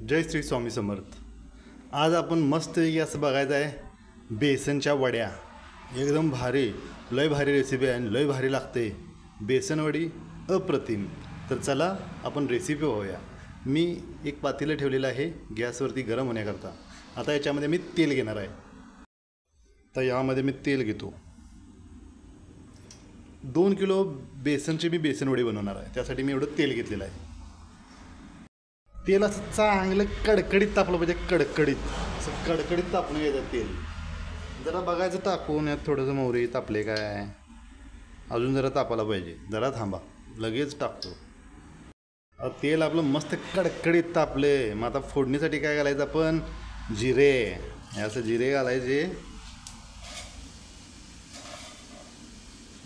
जय श्री स्वामी समर्थ। आज आपण मस्त असं बघायचं आहे बेसनच्या वड्या। एकदम भारी, लय भारी रेसिपी आहे, लय भारी लागते बेसन वडी, अप्रतिम। तर चला आपण रेसिपी पाहूया। मी एक पातेलं ठेवलेलं आहे गॅसवरती गरम होण्याकरता। आता याच्यामध्ये मी तेल घेणार आहे। तर यामध्ये मी तेल घेतो। 2 किलो बेसनची मी बेसन वडी बनवणार आहे, त्यासाठी मी एवढं तेल घेतलेलं आहे। तेल असं चांगलं कडकडीत तापलं पाहिजे, कडकडीत असं कडकडीत तापणं घ्यायचं तेल। जरा बघायचं टाकून यात थोडंसं मोहरी तापले काय, अजून जरा तापायला पाहिजे, जरा थांबा, लगेच टाकतो। तेल आपलं मस्त कडकडीत तापले। मग आता फोडणीसाठी काय घालायचं आपण, जिरे, असं जिरे घालायचे।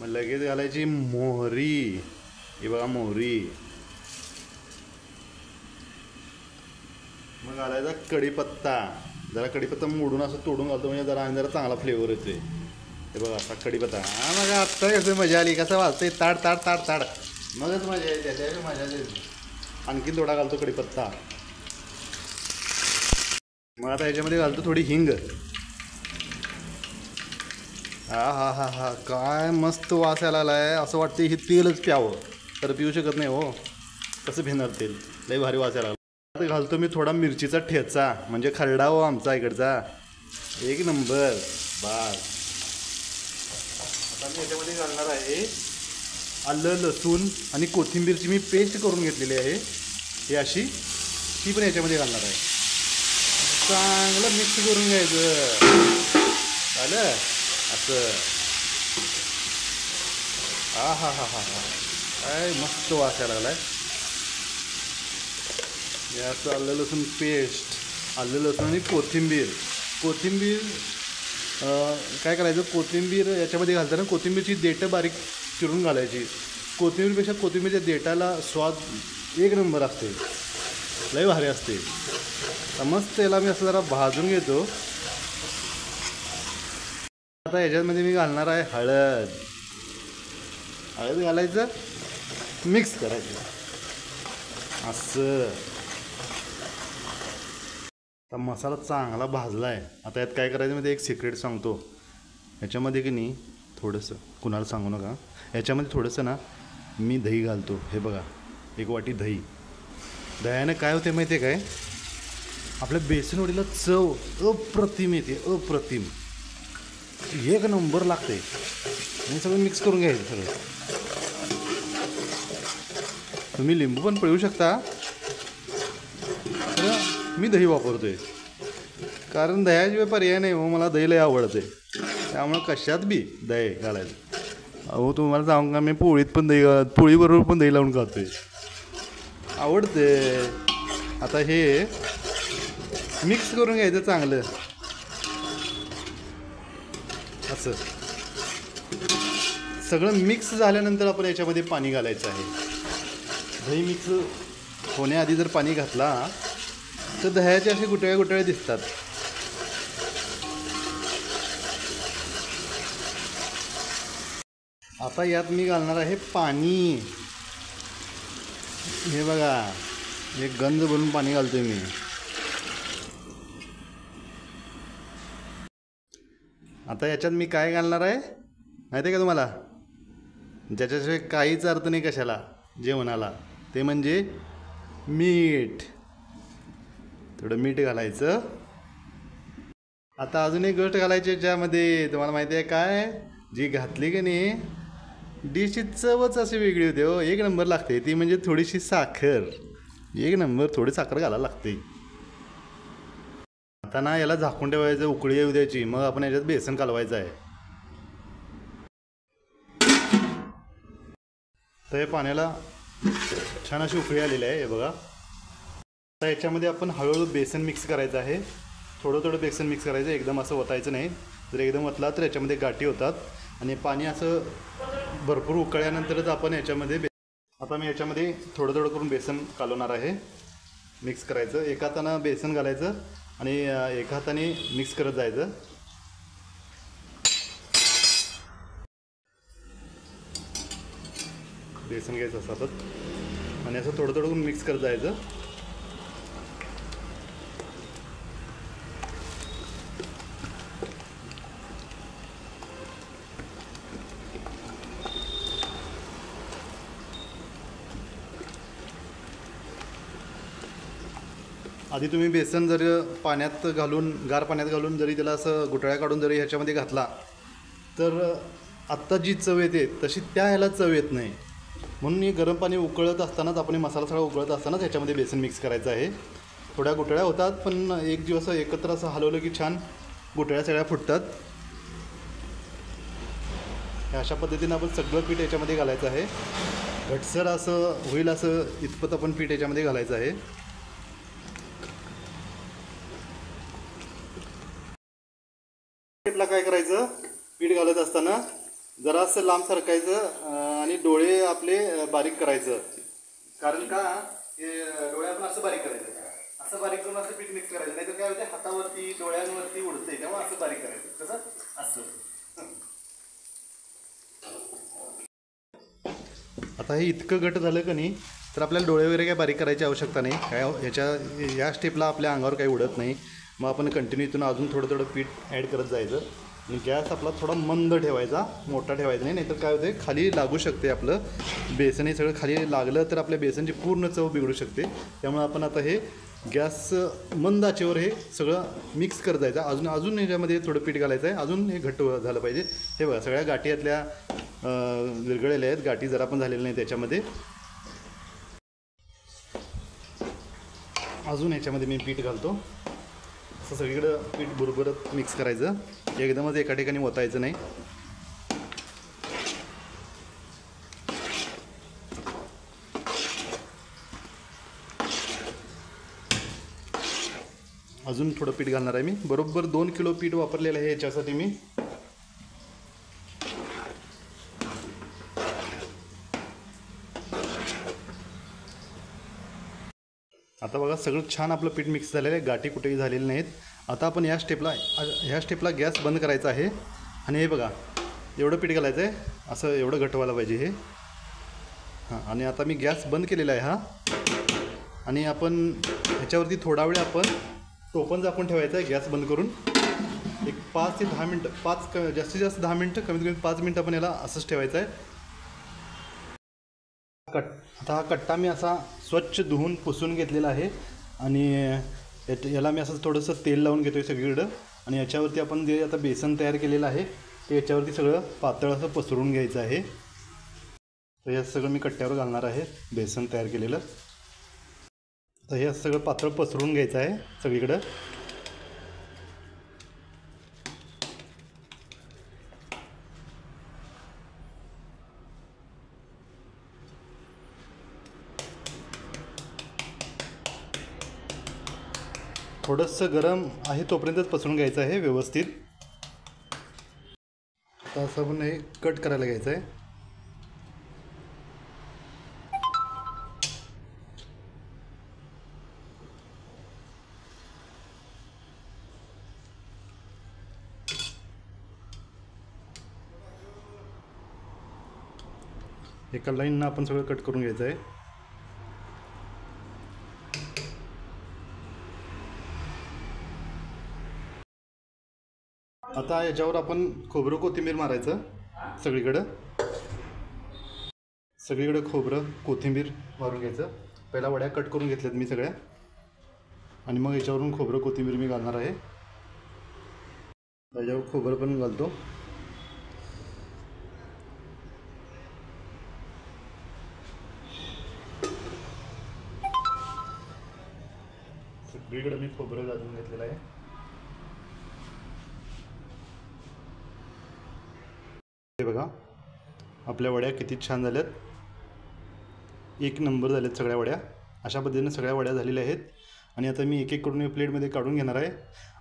मग लगेच घालायची मोहरी, हे बघा मोहरी। मग घालायचा कढीपत्ता, जरा कढीपत्ता मोडून असं तोडून घालतो, म्हणजे जरा आणि जरा चांगला फ्लेवर येते। हे बघा असा कढीपत्ता। मग आत्ता कसं मजा आली, कसं वाजते ताड ताड ताड ताड, मगच मजा येते, त्याची मजा येते। आणखी थोडा घालतो कढीपत्ता। मग आता ह्याच्यामध्ये घालतो थोडी हिंग। हा हा हा हा, काय मस्त वास यायला लागलाय, असं वाटतं हे तेलच प्यावं, तर पिऊ शकत नाही हो, कसं पिणार तेल, लय भारी वास यायला लागला। आता घालतो मी थोडा मिरचीचा ठेचा, म्हणजे खरडा हो आमचा इकडचा, एक नंबर। बस आता मी याच्यामध्ये घालणार आहे आलं, लसूण आणि कोथिंबीरची मी पेस्ट करून घेतलेली आहे, ही अशी, ती पण याच्यामध्ये घालणार आहे। चांगलं मिक्स करून घ्यायचं, झालं असं। हा हा हा हा हा, काय मस्त वास यायला लागलाय। याचं आलं लसूण पेस्ट, आलं लसूण आणि कोथिंबीर। कोथिंबीर काय करायचं, कोथिंबीर याच्यामध्ये घालताना कोथिंबीरची देठं बारीक चिरून घालायची। कोथिंबीरपेक्षा कोथिंबीरच्या देठाला स्वाद एक नंबर असते, लय भारी असते। मस्त याला मी असं जरा भाजून घेतो। आता याच्यामध्ये मी घालणार आहे हळद। हळद घालायचं, मिक्स करायचं असं। आता मसाला चांगला भाजला आहे। आता यात काय करायचं म्हणजे एक सिक्रेट सांगतो, ह्याच्यामध्ये की नाही थोडंसं, कुणाला सांगू नका, ह्याच्यामध्ये थोडंसं ना मी दही घालतो। हे बघा, एक वाटी दही। दह्यानं काय होते माहिती आहे काय, आपल्या बेसनवडीला चव अप्रतिम येते, अप्रतिम, एक नंबर लागते। आणि सगळं मिक्स करून घ्यायचं सगळं। तुम्ही लिंबू पण पिळू शकता, मी दही वापरतोय, कारण दह्याशिवाय पर्याय नाही हो, मला दही लय आवडते, त्यामुळे कशात बी दही घालायचं। अहो तुम्हाला सांगू का, मी पोळीत पण दही, पोळीबरोबर पण दही लावून खातोय, आवडते। आता हे मिक्स करून घ्यायचं चांगलं असं। सगळं मिक्स झाल्यानंतर आपण याच्यामध्ये पाणी घालायचं आहे। दही मिक्स होण्याआधी जर पाणी घातला तर दह्याचे असे गुटळ्या गुटळ्या दिसतात। आता यात मी घालणार आहे पाणी। हे बघा, एक गंज भरून पाणी घालतोय मी। आता याच्यात मी काय घालणार आहे माहिती आहे का तुम्हाला, ज्याच्याशिवाय काहीच अर्थ नाही कशाला जेवणाला, ते म्हणजे मीठ। थोडं मीठ घालायचं। आता अजून एक गोष्ट घालायची ज्यामध्ये, तुम्हाला माहिती आहे काय, जी घातली की नाही डिशची चवच अशी वेगळी होते हो, एक नंबर लागते। ती म्हणजे थोडीशी साखर, एक नंबर, थोडी साखर घालायला लागते। आता ना याला झाकून ठेवायचं, उकळी येऊ द्यायची, मग आपण याच्यात बेसन कालवायचं आहे। तर हे पाण्याला छान अशी उकळी आलेली आहे, हे बघा। आता याच्यामध्ये आपण हळूहळू बेसन मिक्स करायचं आहे, थोडं थोडं बेसन मिक्स करायचं, एकदम असं ओतायचं नाही, जर एकदम ओतला तर याच्यामध्ये गाठी होतात। आणि पाणी असं भरपूर उकळल्यानंतरच आपण याच्यामध्ये आता मी याच्यामध्ये थोडं थोडं करून बेसन कालवणार आहे, मिक्स करायचं। एका हातानं बेसन घालायचं आणि एका हाताने मिक्स करत जायचं। बेसन घ्यायचं असं आणि असं थोडं थोडं करून मिक्स करत जायचं। आधी तुम्ही बेसन जर पाण्यात घालून गार पाण्यात घालून जरी त्याला असं गुठळ्या काढून जरी ह्याच्यामध्ये घातला तर आत्ता जी चव येते तशी त्या ह्याला चव येत नाही. म्हणून हे गरम पाणी उकळत असतानाच आपण मसाला सगळा उकळत असतानाच ह्याच्यामध्ये बेसन मिक्स करायचं आहे. थोड्या गुठळ्या होतात पण एक दिवस एकत्र असं हलवलं की छान गुठळ्या सगळ्या फुटतात. अशा पद्धतीनं आपण सगळं पीठ याच्यामध्ये घालायचं आहे. घटसर असं होईल असं इतपत आपण पीठ याच्यामध्ये घालायचं आहे. पीठला काय करायचं, पीठ घालत असताना जरासं लांब सरकायचं आणि डोळे आपले बारीक करायचं. कारण का हे डोळे आपण असं बारीक करायचं, असं बारीक करून असं पीठ मिक्स करायचं. नाही तर काय होते हातावरती डोळ्यांवरती उडते, तेव्हा असं बारीक करायचं. कसं असं. आता हे इतकं घट झालं का नाही तर आपल्याला डोळे वगैरे काय बारीक करायची आवश्यकता नाही. काय या स्टेपला आपल्या अंगावर काही उडत नाही. मग आपण कंटिन्यू इथून अजून थोडं थोडं पीठ ॲड करत जायचं आणि गॅस आपला थोडा मंद ठेवायचा, मोठा ठेवायचा नाही. नाहीतर काय होते खाली लागू शकते, आपलं बेसन हे सगळं खाली लागलं तर आपल्या बेसनची पूर्ण चव बिघडू शकते. त्यामुळे आपण आता हे गॅस मंद आचेवर हे सगळं मिक्स करत जायचं. अजून ह्याच्यामध्ये थोडं पीठ घालायचं आहे, अजून हे घट्ट झालं पाहिजे. हे बघा सगळ्या गाठी यातल्या विरघळलेल्या आहेत, गाठी जरा पण झालेल्या नाही त्याच्यामध्ये. अजून ह्याच्यामध्ये मी पीठ घालतो. असं सगळीकडं पीठ बरोबरच मिक्स करायचं, एकदमच एका ठिकाणी ओतायचं नाही. अजून थोडं पीठ घालणार आहे मी. बरोबर 2 किलो पीठ वापरलेलं आहे याच्यासाठी मी. आता बघा सगळं छान आपलं पीठ मिक्स झालेलं आहे, गाठी कुठेही झालेली नाहीत. आता आपण ह्या स्टेपला गॅस बंद करायचा आहे. आणि हे बघा एवढं पीठ घालायचं आहे, असं एवढं घट्ट व्हायला पाहिजे हे. हां, आणि आता मी गॅस बंद केलेला आहे हा. आणि आपण ह्याच्यावरती थोडा वेळ आपण टोपण झाकून ठेवायचं आहे गॅस बंद करून. एक 5 ते 10 मिनटं, जास्तीत जास्त 10 मिनटं, कमीत कमी 5 मिनटं आपण याला असंच ठेवायचं आहे. आता हा कट्टा मी असा स्वच्छ धुवून पुसून घेतलेला आहे. आणि याला मी असं थोडंसं तेल लावून घेतो आहे सगळीकडं. आणि याच्यावरती आपण जे आता बेसन तयार केलेलं आहे ते याच्यावरती सगळं पातळ असं पसरून घ्यायचं आहे. तर हे सगळं मी कट्ट्यावर घालणार आहे बेसन तयार केलेलं. तर हे सगळं पातळ पसरून घ्यायचं आहे सगळीकडं. थोडंसं गरम आहे तोपर्यंतच पसरून घ्यायचं आहे व्यवस्थित. आता असं आपण हे कट करायला घ्यायचं आहे. एका लाईननं आपण सगळं कट करून घ्यायचं आहे. आता याच्यावर आपण खोबरं कोथिंबीर मारायचं सगळीकडं. खोबरं कोथिंबीर मारून घ्यायचं. पहिला वड्या कट करून घेतल्यात मी सगळ्या, आणि मग याच्यावरून खोबरं कोथिंबीर मी घालणार आहे. त्याच्यावर खोबरं पण घालतो. सगळीकडे मी खोबरं घालून घेतलेलं आहे. हे बघा आपल्या वड्या किती छान झाल्यात, एक नंबर झाल्यात सगळ्या वड्या. अशा पद्धतीने सगळ्या वड्या झालेल्या आहेत. आणि आता मी एक एक करून प्लेटमध्ये काढून घेणार आहे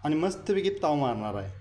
आणि मस्तपैकी ताव मारणार आहे.